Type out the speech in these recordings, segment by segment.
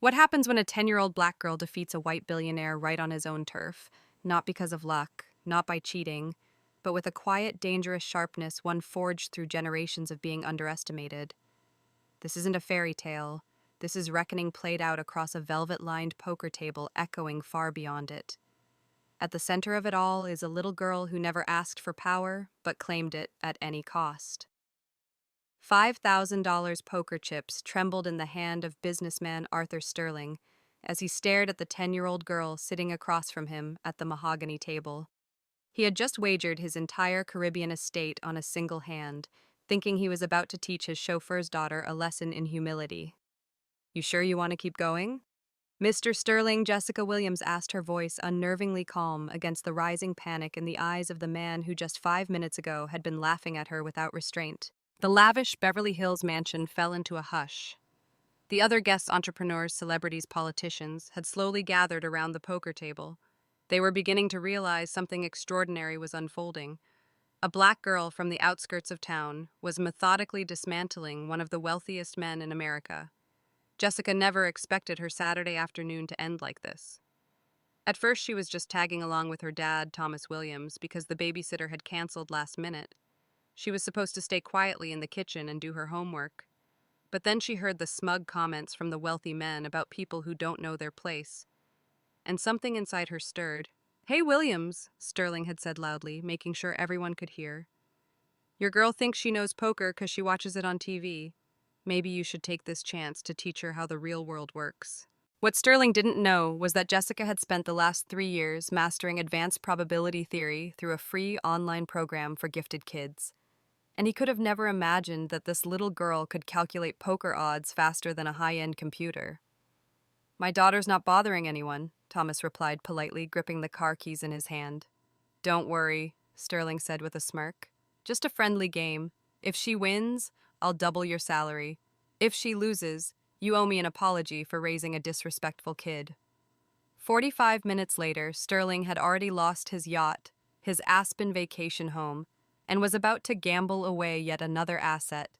What happens when a 10-year-old black girl defeats a white billionaire right on his own turf? Not because of luck, not by cheating, but with a quiet, dangerous sharpness one forged through generations of being underestimated. This isn't a fairy tale. This is reckoning played out across a velvet-lined poker table echoing far beyond it. At the center of it all is a little girl who never asked for power, but claimed it at any cost. $5,000 poker chips trembled in the hand of businessman Arthur Sterling as he stared at the 10-year-old girl sitting across from him at the mahogany table. He had just wagered his entire Caribbean estate on a single hand, thinking he was about to teach his chauffeur's daughter a lesson in humility. "You sure you want to keep going?" "Mr. Sterling," Jessica Williams asked, her voice unnervingly calm against the rising panic in the eyes of the man who just 5 minutes ago had been laughing at her without restraint. The lavish Beverly Hills mansion fell into a hush. The other guests, entrepreneurs, celebrities, politicians, had slowly gathered around the poker table. They were beginning to realize something extraordinary was unfolding. A black girl from the outskirts of town was methodically dismantling one of the wealthiest men in America. Jessica never expected her Saturday afternoon to end like this. At first, she was just tagging along with her dad, Thomas Williams, because the babysitter had canceled last minute. She was supposed to stay quietly in the kitchen and do her homework. But then she heard the smug comments from the wealthy men about people who don't know their place. And something inside her stirred. "Hey, Williams," Sterling had said loudly, making sure everyone could hear. "Your girl thinks she knows poker because she watches it on TV. Maybe you should take this chance to teach her how the real world works." What Sterling didn't know was that Jessica had spent the last 3 years mastering advanced probability theory through a free online program for gifted kids. And he could have never imagined that this little girl could calculate poker odds faster than a high-end computer. "My daughter's not bothering anyone," Thomas replied politely, gripping the car keys in his hand. "Don't worry," Sterling said with a smirk. "Just a friendly game. If she wins, I'll double your salary. If she loses, you owe me an apology for raising a disrespectful kid." 45 minutes later, Sterling had already lost his yacht, his Aspen vacation home, and was about to gamble away yet another asset,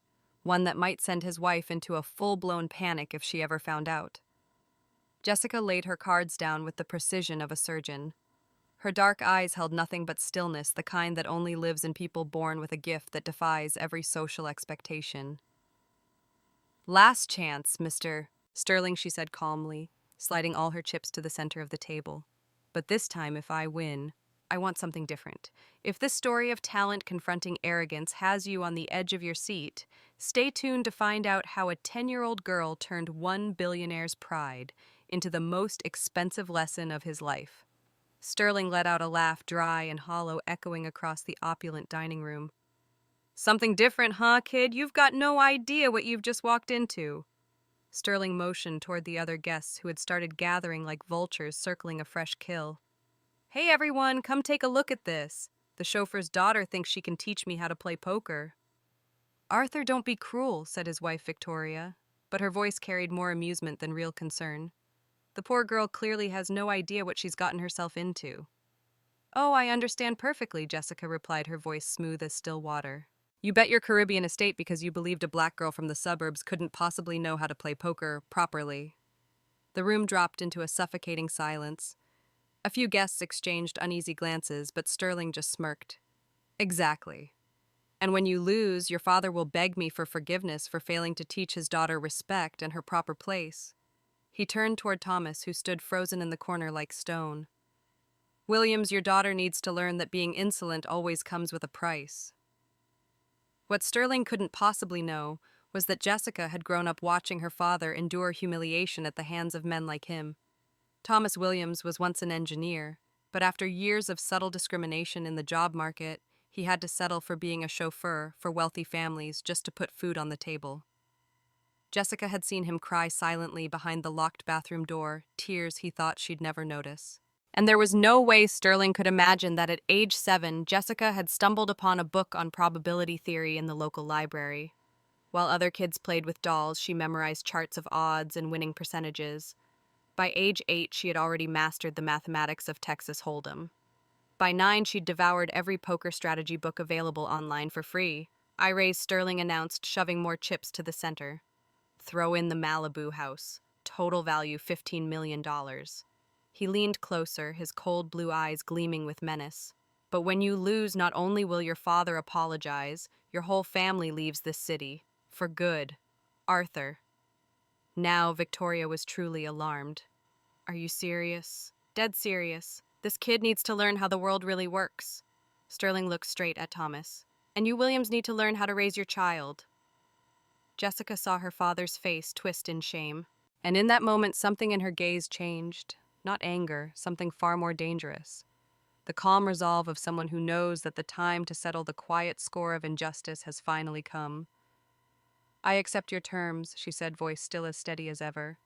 one that might send his wife into a full-blown panic if she ever found out. Jessica laid her cards down with the precision of a surgeon. Her dark eyes held nothing but stillness, the kind that only lives in people born with a gift that defies every social expectation. "Last chance, Mr. Sterling," she said calmly, sliding all her chips to the center of the table. "But this time, if I win, I want something different. If this story of talent confronting arrogance has you on the edge of your seat, stay tuned to find out how a 10-year-old girl turned one billionaire's pride into the most expensive lesson of his life." Sterling let out a laugh, dry and hollow, echoing across the opulent dining room. "Something different, huh, kid? You've got no idea what you've just walked into." Sterling motioned toward the other guests who had started gathering like vultures circling a fresh kill. "Hey everyone, come take a look at this. The chauffeur's daughter thinks she can teach me how to play poker." "Arthur, don't be cruel," said his wife Victoria, but her voice carried more amusement than real concern. "The poor girl clearly has no idea what she's gotten herself into." "Oh, I understand perfectly," Jessica replied, her voice smooth as still water. "You bet your Caribbean estate because you believed a black girl from the suburbs couldn't possibly know how to play poker properly." The room dropped into a suffocating silence. A few guests exchanged uneasy glances, but Sterling just smirked. "Exactly. And when you lose, your father will beg me for forgiveness for failing to teach his daughter respect and her proper place." He turned toward Thomas, who stood frozen in the corner like stone. "Williams, your daughter needs to learn that being insolent always comes with a price." What Sterling couldn't possibly know was that Jessica had grown up watching her father endure humiliation at the hands of men like him. Thomas Williams was once an engineer, but after years of subtle discrimination in the job market, he had to settle for being a chauffeur for wealthy families just to put food on the table. Jessica had seen him cry silently behind the locked bathroom door, tears he thought she'd never notice. And there was no way Sterling could imagine that at age 7, Jessica had stumbled upon a book on probability theory in the local library. While other kids played with dolls, she memorized charts of odds and winning percentages. By age 8, she had already mastered the mathematics of Texas Hold'em. By 9, she'd devoured every poker strategy book available online for free. "I raise," Sterling announced, shoving more chips to the center. "Throw in the Malibu house. total value $15 million. He leaned closer, his cold blue eyes gleaming with menace. But when you lose, not only will your father apologize, your whole family leaves this city. For good. Arthur. Now Victoria was truly alarmed. Are you serious? Dead serious. This kid needs to learn how the world really works. Sterling looked straight at Thomas. And you Williams need to learn how to raise your child. Jessica saw her father's face twist in shame. And in that moment, something in her gaze changed. Not anger, something far more dangerous. The calm resolve of someone who knows that the time to settle the quiet score of injustice has finally come. I accept your terms, she said, voice still as steady as ever.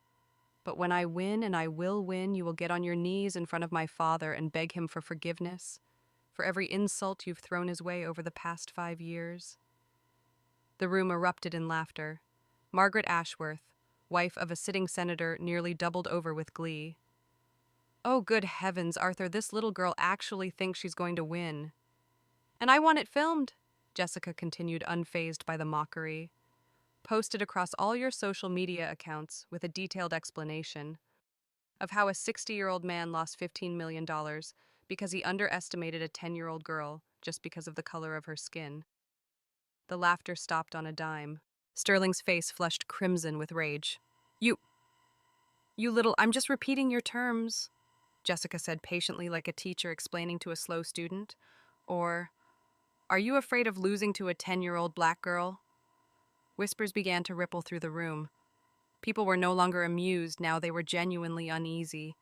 But when I win, and I will win, you will get on your knees in front of my father and beg him for forgiveness, for every insult you've thrown his way over the past 5 years. The room erupted in laughter. Margaret Ashworth, wife of a sitting senator, nearly doubled over with glee. Oh, good heavens, Arthur, this little girl actually thinks she's going to win. And I want it filmed, Jessica continued, unfazed by the mockery. Posted across all your social media accounts with a detailed explanation of how a 60-year-old man lost $15 million because he underestimated a 10-year-old girl just because of the color of her skin. The laughter stopped on a dime. Sterling's face flushed crimson with rage. You little, I'm just repeating your terms, Jessica said patiently, like a teacher explaining to a slow student. Or, are you afraid of losing to a 10-year-old black girl? Whispers began to ripple through the room. People were no longer amused, now they were genuinely uneasy.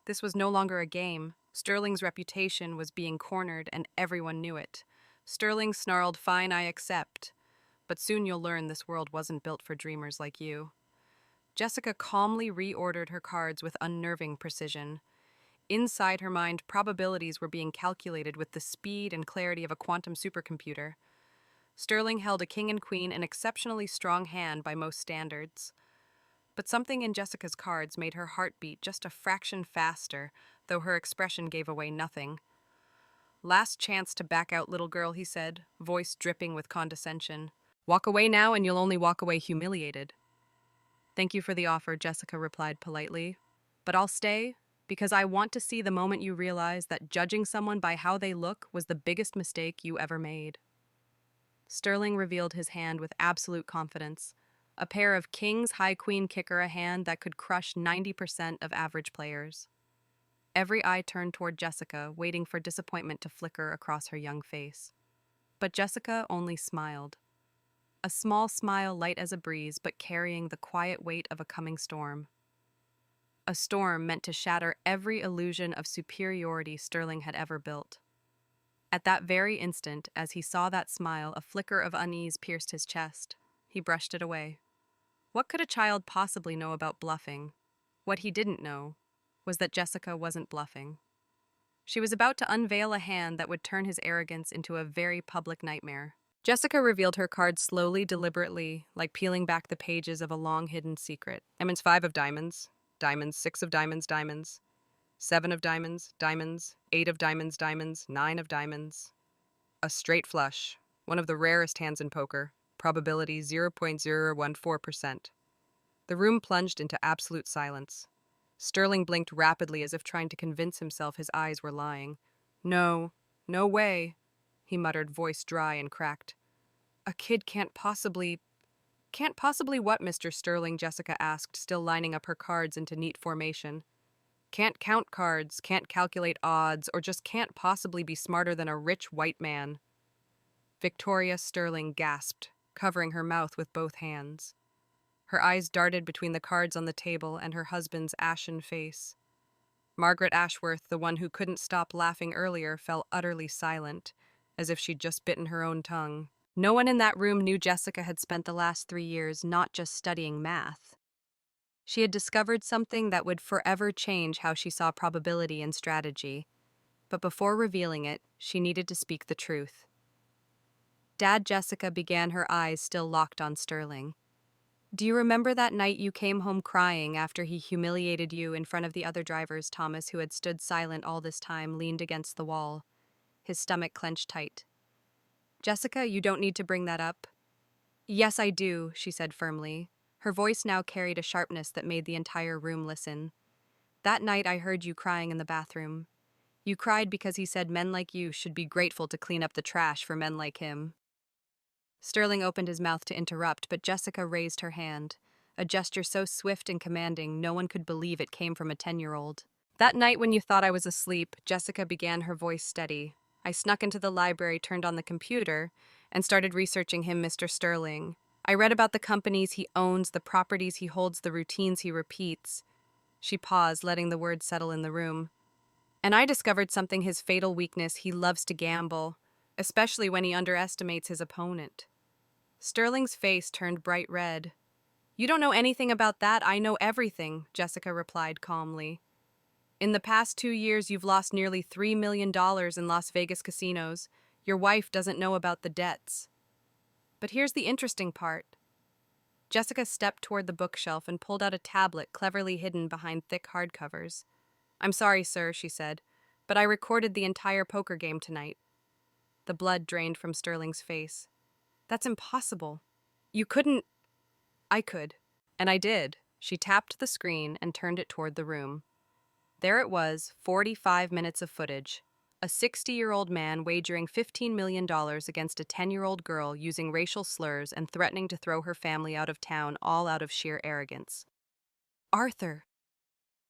This was no longer a game. Sterling's reputation was being cornered, and everyone knew it. Sterling snarled, "Fine, I accept. But soon you'll learn this world wasn't built for dreamers like you." Jessica calmly reordered her cards with unnerving precision. Inside her mind, probabilities were being calculated with the speed and clarity of a quantum supercomputer. Sterling held a king and queen, an exceptionally strong hand by most standards. But something in Jessica's cards made her heart beat just a fraction faster, though her expression gave away nothing. "Last chance to back out, little girl," he said, voice dripping with condescension. "Walk away now, and you'll only walk away humiliated." "Thank you for the offer," Jessica replied politely. "But I'll stay, because I want to see the moment you realize that judging someone by how they look was the biggest mistake you ever made." Sterling revealed his hand with absolute confidence. A pair of kings, high queen kicker, a hand that could crush 90% of average players. Every eye turned toward Jessica, waiting for disappointment to flicker across her young face. But Jessica only smiled. A small smile, light as a breeze, but carrying the quiet weight of a coming storm. A storm meant to shatter every illusion of superiority Sterling had ever built. At that very instant, as he saw that smile, a flicker of unease pierced his chest. He brushed it away. What could a child possibly know about bluffing? What he didn't know was that Jessica wasn't bluffing. She was about to unveil a hand that would turn his arrogance into a very public nightmare. Jessica revealed her cards slowly, deliberately, like peeling back the pages of a long-hidden secret. Diamonds, 5 of diamonds. Diamonds, 6 of diamonds, diamonds. 7 of diamonds, diamonds. 8 of diamonds, diamonds. 9 of diamonds. A straight flush, one of the rarest hands in poker. Probability 0.014%. The room plunged into absolute silence. Sterling blinked rapidly as if trying to convince himself his eyes were lying. "No, no way," he muttered, voice dry and cracked. "A kid can't possibly..." "Can't possibly what, Mr. Sterling?" Jessica asked, still lining up her cards into neat formation. "Can't count cards, can't calculate odds, or just can't possibly be smarter than a rich white man." Victoria Sterling gasped, covering her mouth with both hands. Her eyes darted between the cards on the table and her husband's ashen face. Margaret Ashworth, the one who couldn't stop laughing earlier, fell utterly silent, as if she'd just bitten her own tongue. No one in that room knew Jessica had spent the last 3 years not just studying math. She had discovered something that would forever change how she saw probability and strategy. But before revealing it, she needed to speak the truth. Dad, Jessica began, her eyes still locked on Sterling. "Do you remember that night you came home crying after he humiliated you in front of the other drivers?" Thomas, who had stood silent all this time, leaned against the wall, his stomach clenched tight. "Jessica, you don't need to bring that up." "Yes, I do," she said firmly. Her voice now carried a sharpness that made the entire room listen. "That night I heard you crying in the bathroom. You cried because he said men like you should be grateful to clean up the trash for men like him." Sterling opened his mouth to interrupt, but Jessica raised her hand, a gesture so swift and commanding no one could believe it came from a 10-year-old. "That night when you thought I was asleep," Jessica began, her voice steady, "I snuck into the library, turned on the computer, and started researching him, Mr. Sterling. I read about the companies he owns, the properties he holds, the routines he repeats." She paused, letting the words settle in the room. "And I discovered something, his fatal weakness: he loves to gamble, especially when he underestimates his opponent." Sterling's face turned bright red. "You don't know anything about that. I know everything," Jessica replied calmly. "In the past 2 years, you've lost nearly $3 million in Las Vegas casinos. Your wife doesn't know about the debts. But here's the interesting part." Jessica stepped toward the bookshelf and pulled out a tablet cleverly hidden behind thick hardcovers. "I'm sorry, sir," she said, "but I recorded the entire poker game tonight." The blood drained from Sterling's face. "That's impossible. You couldn't—" "I could. And I did." She tapped the screen and turned it toward the room. There it was, 45 minutes of footage. A 60-year-old man wagering $15 million against a 10-year-old girl, using racial slurs and threatening to throw her family out of town, all out of sheer arrogance. "Arthur!"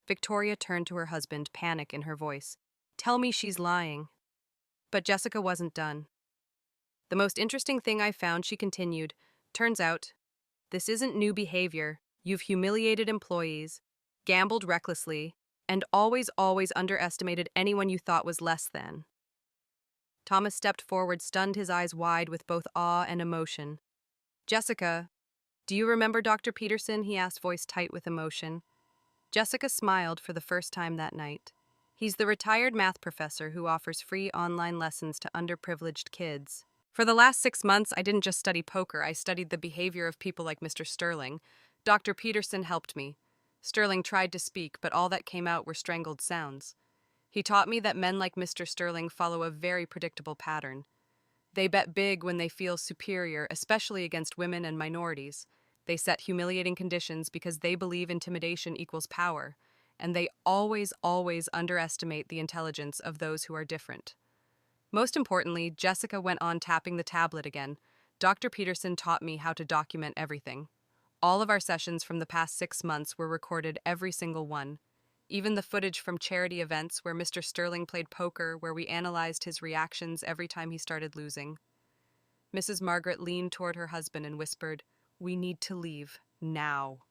Victoria turned to her husband, panic in her voice. "Tell me she's lying." But Jessica wasn't done. "The most interesting thing I found," she continued, "turns out this isn't new behavior. You've humiliated employees, gambled recklessly, and always underestimated anyone you thought was less than." Thomas stepped forward, stunned, his eyes wide with both awe and emotion. "Jessica, do you remember Dr. Peterson?" he asked, voice tight with emotion. Jessica smiled for the first time that night. "He's the retired math professor who offers free online lessons to underprivileged kids. For the last 6 months, I didn't just study poker, I studied the behavior of people like Mr. Sterling. Dr. Peterson helped me." Sterling tried to speak, but all that came out were strangled sounds. "He taught me that men like Mr. Sterling follow a very predictable pattern. They bet big when they feel superior, especially against women and minorities. They set humiliating conditions because they believe intimidation equals power, and they always underestimate the intelligence of those who are different." Most importantly, Jessica went on, tapping the tablet again, "Dr. Peterson taught me how to document everything. All of our sessions from the past 6 months were recorded, every single one. Even the footage from charity events where Mr. Sterling played poker, where we analyzed his reactions every time he started losing." Mrs. Margaret leaned toward her husband and whispered, "We need to leave, now."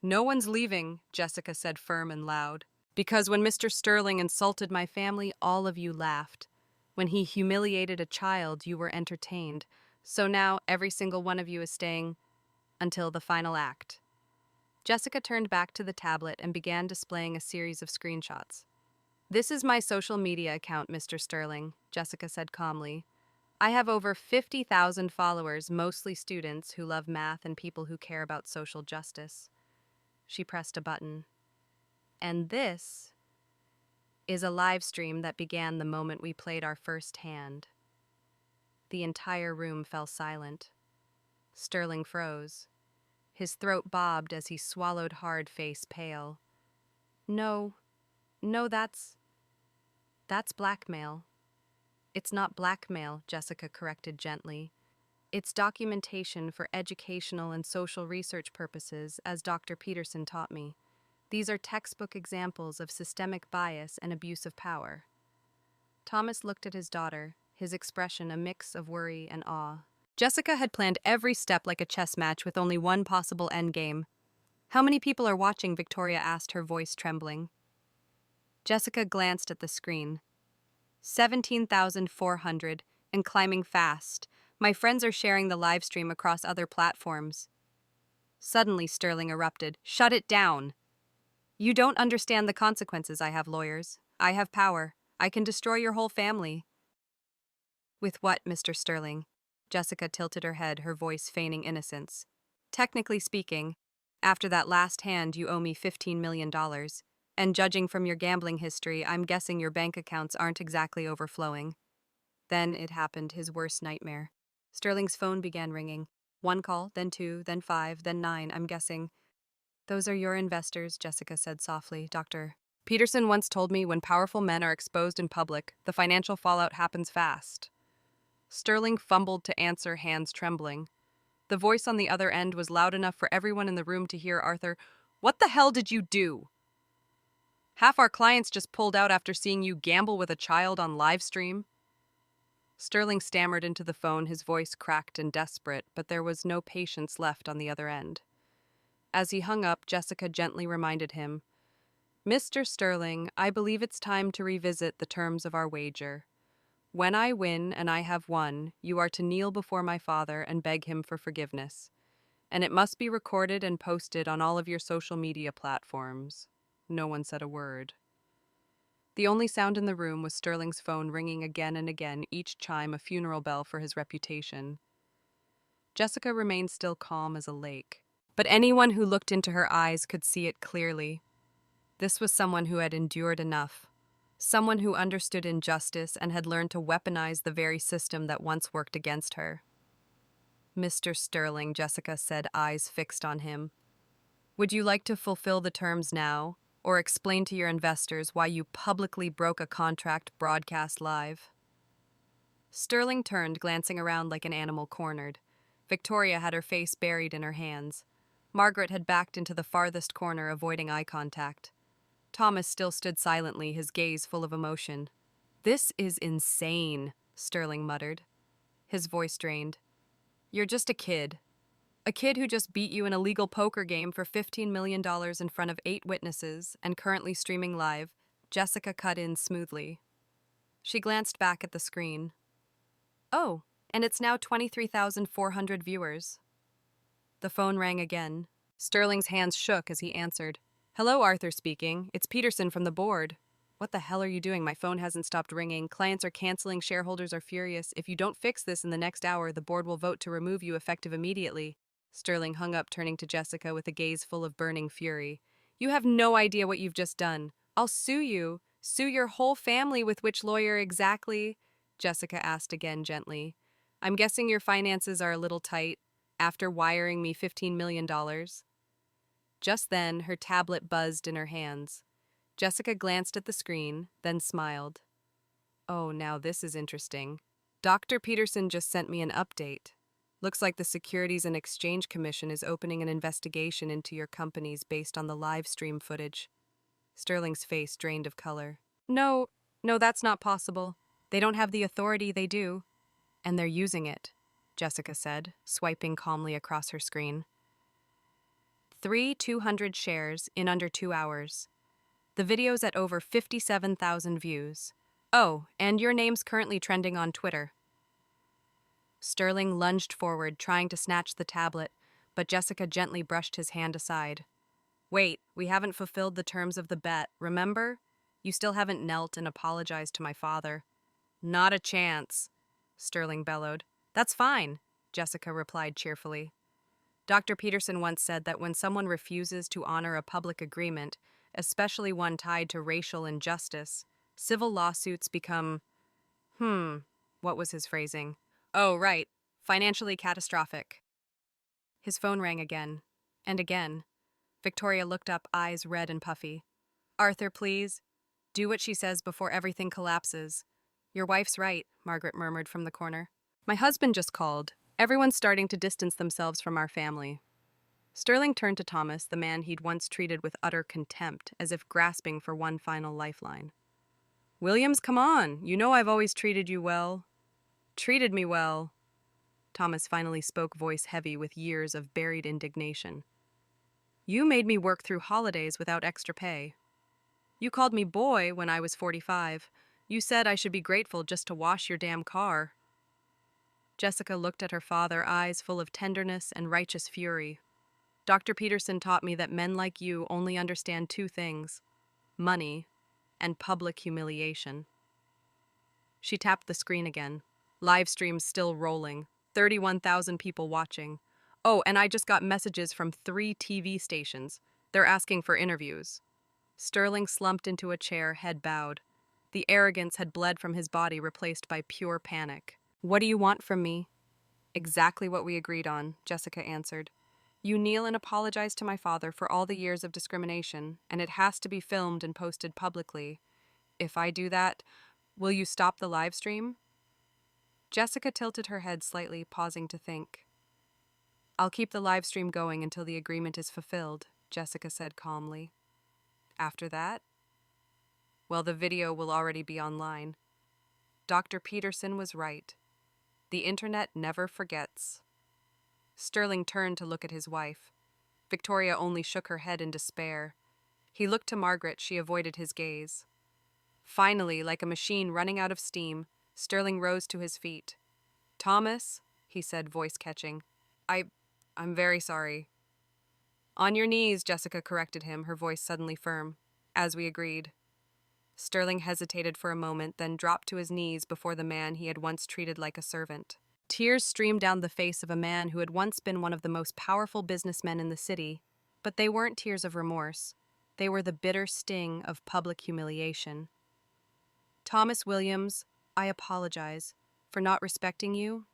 "No one's leaving," Jessica said, firm and loud. "Because when Mr. Sterling insulted my family, all of you laughed. When he humiliated a child, you were entertained. So now every single one of you is staying until the final act." Jessica turned back to the tablet and began displaying a series of screenshots. "This is my social media account, Mr. Sterling," Jessica said calmly. "I have over 50,000 followers, mostly students who love math and people who care about social justice." She pressed a button. "And this is a live stream that began the moment we played our first hand." The entire room fell silent. Sterling froze. His throat bobbed as he swallowed hard, face pale. No, that's blackmail." "It's not blackmail," Jessica corrected gently. "It's documentation for educational and social research purposes, as Dr. Peterson taught me. These are textbook examples of systemic bias and abuse of power." Thomas looked at his daughter, his expression a mix of worry and awe. Jessica had planned every step like a chess match with only one possible endgame. "How many people are watching?" Victoria asked, her voice trembling. Jessica glanced at the screen. 17,400, and climbing fast. My friends are sharing the live stream across other platforms." Suddenly, Sterling erupted. "Shut it down! You don't understand the consequences. I have lawyers. I have power. I can destroy your whole family." "With what, Mr. Sterling?" Jessica tilted her head, her voice feigning innocence. "Technically speaking, after that last hand, you owe me $15 million. And judging from your gambling history, I'm guessing your bank accounts aren't exactly overflowing." Then it happened, his worst nightmare. Sterling's phone began ringing. One call, then two, then five, then nine, I'm guessing. Those are your investors, Jessica said softly. Dr. Peterson once told me when powerful men are exposed in public, the financial fallout happens fast. Sterling fumbled to answer, hands trembling. The voice on the other end was loud enough for everyone in the room to hear Arthur. What the hell did you do? Half our clients just pulled out after seeing you gamble with a child on live stream. Sterling stammered into the phone, his voice cracked and desperate, but there was no patience left on the other end. As he hung up, Jessica gently reminded him, Mr. Sterling, I believe it's time to revisit the terms of our wager. When I win, and I have won, you are to kneel before my father and beg him for forgiveness. And it must be recorded and posted on all of your social media platforms. No one said a word. The only sound in the room was Sterling's phone ringing again and again, each chime a funeral bell for his reputation. Jessica remained still, calm as a lake. But anyone who looked into her eyes could see it clearly. This was someone who had endured enough. Someone who understood injustice and had learned to weaponize the very system that once worked against her. Mr. Sterling, Jessica said, eyes fixed on him. Would you like to fulfill the terms now, or explain to your investors why you publicly broke a contract broadcast live? Sterling turned, glancing around like an animal cornered. Victoria had her face buried in her hands. Margaret had backed into the farthest corner, avoiding eye contact. Thomas still stood silently, his gaze full of emotion. This is insane, Sterling muttered. His voice drained. You're just a kid. A kid who just beat you in a legal poker game for $15 million in front of 8 witnesses and currently streaming live. Jessica cut in smoothly. She glanced back at the screen. Oh, and it's now 23,400 viewers. The phone rang again. Sterling's hands shook as he answered. Hello, Arthur speaking. It's Peterson from the board. What the hell are you doing? My phone hasn't stopped ringing. Clients are canceling. Shareholders are furious. If you don't fix this in the next hour, the board will vote to remove you effective immediately. Sterling hung up, turning to Jessica with a gaze full of burning fury. You have no idea what you've just done. I'll sue you. Sue your whole family. With which lawyer exactly? Jessica asked again gently. I'm guessing your finances are a little tight after wiring me $15 million. Just then, her tablet buzzed in her hands. Jessica glanced at the screen, then smiled. Oh, now this is interesting. Dr. Peterson just sent me an update. Looks like the Securities and Exchange Commission is opening an investigation into your companies based on the live stream footage. Sterling's face drained of color. No, that's not possible. They don't have the authority, they do. And they're using it, Jessica said, swiping calmly across her screen. 200 shares in under 2 hours. The video's at over 57,000 views. Oh, and your name's currently trending on Twitter. Sterling lunged forward, trying to snatch the tablet, but Jessica gently brushed his hand aside. Wait, we haven't fulfilled the terms of the bet, remember? You still haven't knelt and apologized to my father. Not a chance, Sterling bellowed. That's fine, Jessica replied cheerfully. Dr. Peterson once said that when someone refuses to honor a public agreement, especially one tied to racial injustice, civil lawsuits become, what was his phrasing? Oh, right, financially catastrophic. His phone rang again, and again. Victoria looked up, eyes red and puffy. Arthur, please, do what she says before everything collapses. Your wife's right, Margaret murmured from the corner. My husband just called. Everyone's starting to distance themselves from our family. Sterling turned to Thomas, the man he'd once treated with utter contempt, as if grasping for one final lifeline. Williams, come on. You know I've always treated you well. Treated me well. Thomas finally spoke, voice heavy with years of buried indignation. You made me work through holidays without extra pay. You called me boy when I was 45. You said I should be grateful just to wash your damn car. Jessica looked at her father, eyes full of tenderness and righteous fury. Dr. Peterson taught me that men like you only understand 2 things: money and public humiliation. She tapped the screen again. Live stream still rolling. 31,000 people watching. Oh, and I just got messages from 3 TV stations. They're asking for interviews. Sterling slumped into a chair, head bowed. The arrogance had bled from his body, replaced by pure panic. What do you want from me? Exactly what we agreed on, Jessica answered. You kneel and apologize to my father for all the years of discrimination, and it has to be filmed and posted publicly. If I do that, will you stop the live stream? Jessica tilted her head slightly, pausing to think. I'll keep the live stream going until the agreement is fulfilled, Jessica said calmly. After that? Well, the video will already be online. Dr. Peterson was right. The internet never forgets. Sterling turned to look at his wife. Victoria only shook her head in despair. He looked to Margaret. She avoided his gaze. Finally, like a machine running out of steam, Sterling rose to his feet. Thomas, he said, voice catching. I'm very sorry. On your knees, Jessica corrected him, her voice suddenly firm. As we agreed. Sterling hesitated for a moment, then dropped to his knees before the man he had once treated like a servant. Tears streamed down the face of a man who had once been one of the most powerful businessmen in the city, but they weren't tears of remorse. They were the bitter sting of public humiliation. Thomas Williams, I apologize for not respecting you,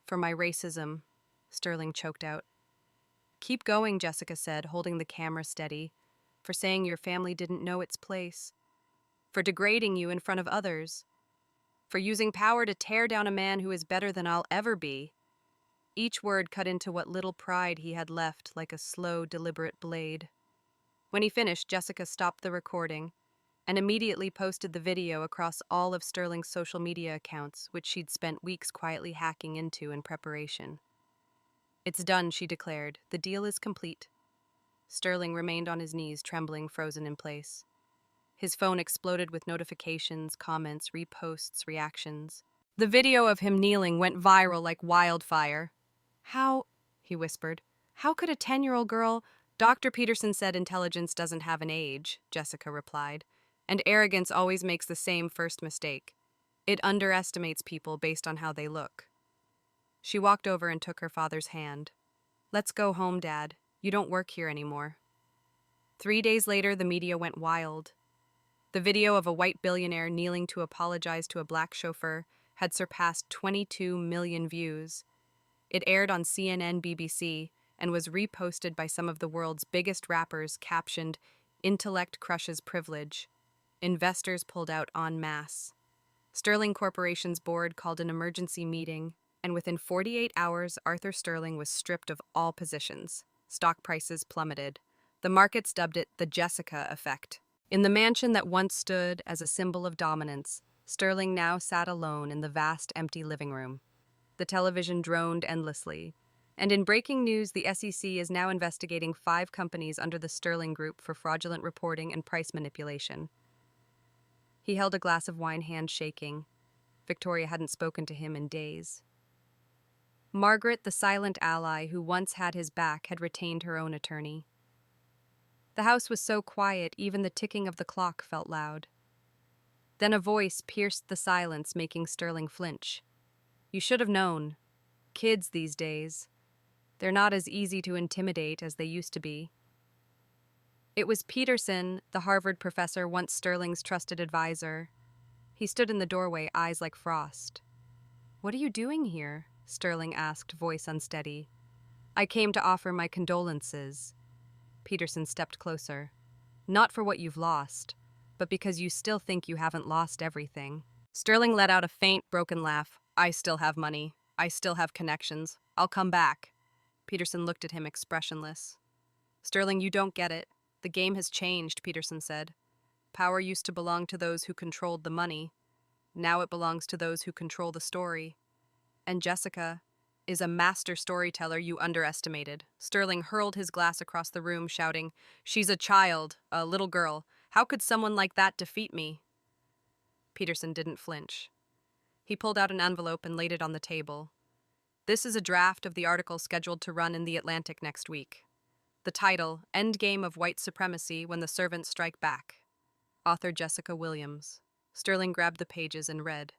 for my racism, Sterling choked out. Keep going, Jessica said, holding the camera steady, for saying your family didn't know its place, for degrading you in front of others, for using power to tear down a man who is better than I'll ever be. Each word cut into what little pride he had left like a slow, deliberate blade. When he finished, Jessica stopped the recording and immediately posted the video across all of Sterling's social media accounts, which she'd spent weeks quietly hacking into in preparation. It's done, she declared. The deal is complete. Sterling remained on his knees, trembling, frozen in place. His phone exploded with notifications, comments, reposts, reactions. The video of him kneeling went viral like wildfire. How, he whispered, how could a 10-year-old girl? Dr. Peterson said intelligence doesn't have an age, Jessica replied, and arrogance always makes the same first mistake. It underestimates people based on how they look. She walked over and took her father's hand. Let's go home, Dad. You don't work here anymore. 3 days later, the media went wild. The video of a white billionaire kneeling to apologize to a black chauffeur had surpassed 22 million views. It aired on CNN, BBC, and was reposted by some of the world's biggest rappers, captioned, "Intellect crushes privilege." Investors pulled out en masse. Sterling Corporation's board called an emergency meeting, and within 48 hours, Arthur Sterling was stripped of all positions. Stock prices plummeted. The markets dubbed it the Jessica effect. In the mansion that once stood as a symbol of dominance, Sterling now sat alone in the vast, empty living room. The television droned endlessly. And in breaking news, the SEC is now investigating 5 companies under the Sterling Group for fraudulent reporting and price manipulation. He held a glass of wine, hand shaking. Victoria hadn't spoken to him in days. Margaret, the silent ally who once had his back, had retained her own attorney. The house was so quiet, even the ticking of the clock felt loud. Then a voice pierced the silence, making Sterling flinch. You should have known. Kids these days. They're not as easy to intimidate as they used to be. It was Peterson, the Harvard professor, once Sterling's trusted advisor. He stood in the doorway, eyes like frost. What are you doing here? Sterling asked, voice unsteady. I came to offer my condolences. Peterson stepped closer. Not for what you've lost, but because you still think you haven't lost everything. Sterling let out a faint, broken laugh. I still have money. I still have connections. I'll come back. Peterson looked at him expressionless. Sterling, you don't get it. The game has changed, Peterson said. Power used to belong to those who controlled the money. Now it belongs to those who control the story. And Jessica is a master storyteller you underestimated. Sterling hurled his glass across the room, shouting, She's a child, a little girl. How could someone like that defeat me? Peterson didn't flinch. He pulled out an envelope and laid it on the table. This is a draft of the article scheduled to run in The Atlantic next week. The title, Endgame of White Supremacy When the Servants Strike Back. Author Jessica Williams. Sterling grabbed the pages and read,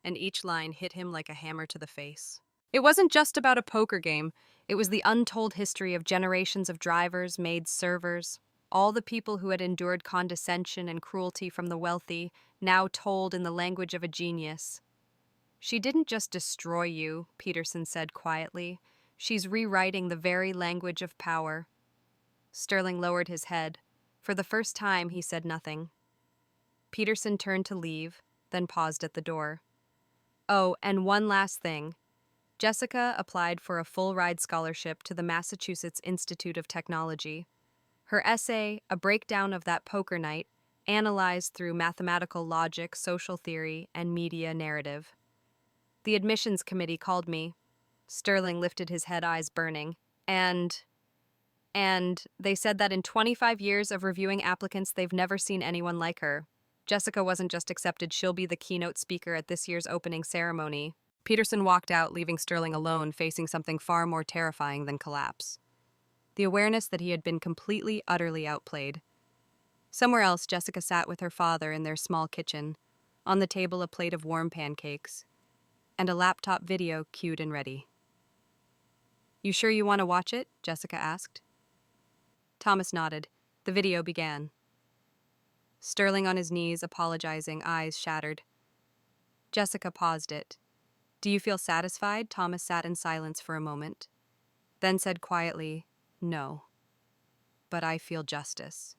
and each line hit him like a hammer to the face. It wasn't just about a poker game. It was the untold history of generations of drivers, maids, servers, all the people who had endured condescension and cruelty from the wealthy, now told in the language of a genius. She didn't just destroy you, Peterson said quietly. She's rewriting the very language of power. Sterling lowered his head. For the first time, he said nothing. Peterson turned to leave, then paused at the door. Oh, and one last thing. Jessica applied for a full-ride scholarship to the Massachusetts Institute of Technology. Her essay, A Breakdown of That Poker Night, analyzed through mathematical logic, social theory, and media narrative. The admissions committee called me. Sterling lifted his head, eyes burning. And they said that in 25 years of reviewing applicants, they've never seen anyone like her. Jessica wasn't just accepted, she'll be the keynote speaker at this year's opening ceremony. Peterson walked out, leaving Sterling alone, facing something far more terrifying than collapse. The awareness that he had been completely, utterly outplayed. Somewhere else, Jessica sat with her father in their small kitchen. On the table, a plate of warm pancakes, and a laptop video queued and ready. You sure you want to watch it? Jessica asked. Thomas nodded. The video began. Sterling on his knees, apologizing, eyes shattered. Jessica paused it. Do you feel satisfied? Thomas sat in silence for a moment, then said quietly, No. But I feel justice.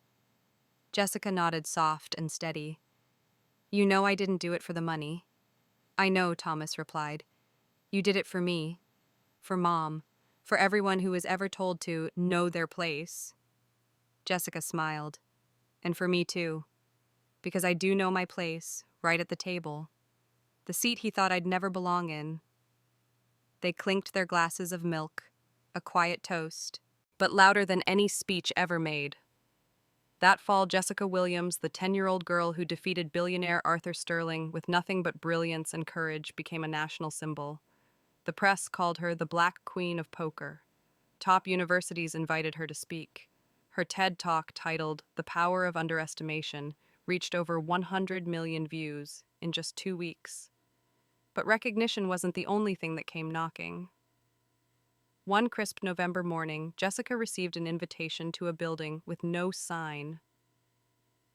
Jessica nodded, soft and steady. You know I didn't do it for the money. I know, Thomas replied. You did it for me, for Mom, for everyone who was ever told to know their place. Jessica smiled. And for me too, because I do know my place, right at the table. The seat he thought I'd never belong in. They clinked their glasses of milk, a quiet toast, but louder than any speech ever made. That fall, Jessica Williams, the 10-year-old girl who defeated billionaire Arthur Sterling with nothing but brilliance and courage, became a national symbol. The press called her the Black Queen of Poker. Top universities invited her to speak. Her TED Talk, titled The Power of Underestimation, reached over 100 million views in just 2 weeks. But recognition wasn't the only thing that came knocking. One crisp November morning, Jessica received an invitation to a building with no sign.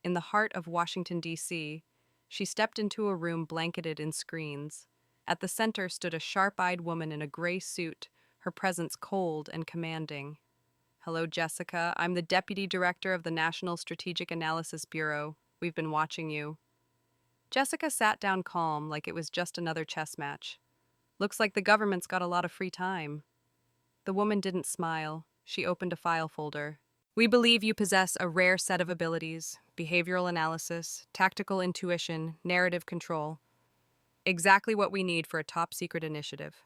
In the heart of Washington, D.C., she stepped into a room blanketed in screens. At the center stood a sharp-eyed woman in a gray suit, her presence cold and commanding. Hello, Jessica. I'm the Deputy Director of the National Strategic Analysis Bureau. We've been watching you. Jessica sat down calm, like it was just another chess match. Looks like the government's got a lot of free time. The woman didn't smile. She opened a file folder. We believe you possess a rare set of abilities: behavioral analysis, tactical intuition, narrative control. Exactly what we need for a top-secret initiative.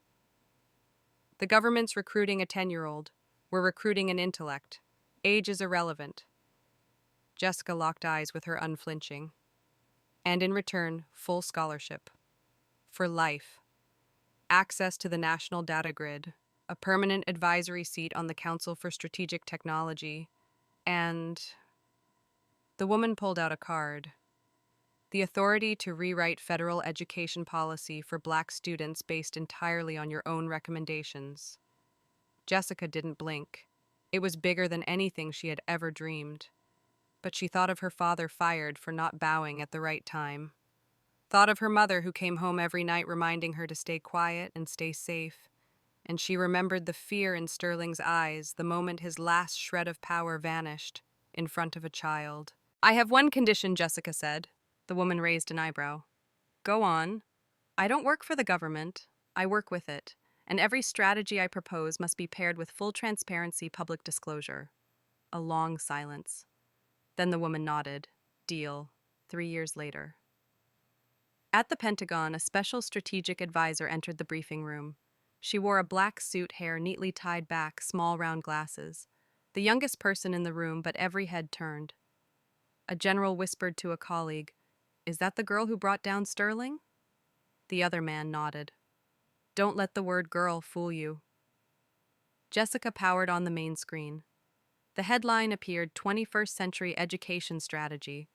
The government's recruiting a 10-year-old. We're recruiting an intellect. Age is irrelevant. Jessica locked eyes with her unflinching. And in return, full scholarship. For life. Access to the national data grid, a permanent advisory seat on the Council for Strategic Technology, and... The woman pulled out a card. The authority to rewrite federal education policy for Black students based entirely on your own recommendations. Jessica didn't blink. It was bigger than anything she had ever dreamed. But she thought of her father fired for not bowing at the right time. Thought of her mother who came home every night reminding her to stay quiet and stay safe. And she remembered the fear in Sterling's eyes the moment his last shred of power vanished in front of a child. I have one condition, Jessica said. The woman raised an eyebrow. Go on. I don't work for the government. I work with it. And every strategy I propose must be paired with full transparency, public disclosure. A long silence. Then the woman nodded. Deal. 3 years later. At the Pentagon, a special strategic advisor entered the briefing room. She wore a black suit, hair neatly tied back, small round glasses. The youngest person in the room, but every head turned. A general whispered to a colleague, Is that the girl who brought down Sterling? The other man nodded. Don't let the word girl fool you. Jessica powered on the main screen. The headline appeared 21st Century Education Strategy,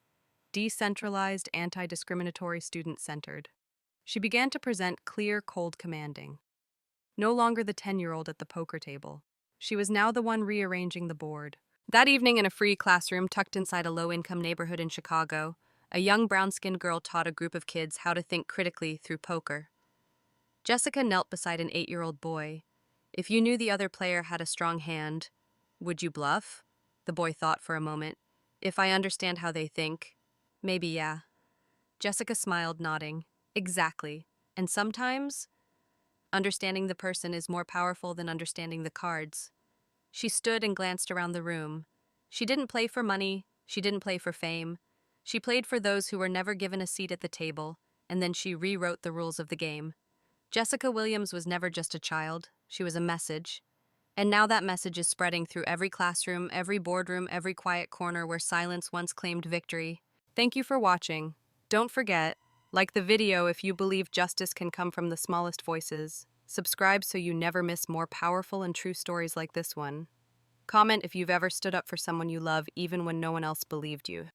Decentralized, Anti-Discriminatory, Student-Centered. She began to present clear, cold commanding. No longer the 10-year-old at the poker table. She was now the one rearranging the board. That evening in a free classroom tucked inside a low-income neighborhood in Chicago, a young brown-skinned girl taught a group of kids how to think critically through poker. Jessica knelt beside an 8-year-old boy. If you knew the other player had a strong hand, would you bluff? The boy thought for a moment. If I understand how they think, maybe yeah. Jessica smiled, nodding. Exactly. And sometimes, understanding the person is more powerful than understanding the cards. She stood and glanced around the room. She didn't play for money, she didn't play for fame. She played for those who were never given a seat at the table, and then she rewrote the rules of the game. Jessica Williams was never just a child, she was a message. And now that message is spreading through every classroom, every boardroom, every quiet corner where silence once claimed victory. Thank you for watching. Don't forget, like the video if you believe justice can come from the smallest voices. Subscribe so you never miss more powerful and true stories like this one. Comment if you've ever stood up for someone you love even when no one else believed you.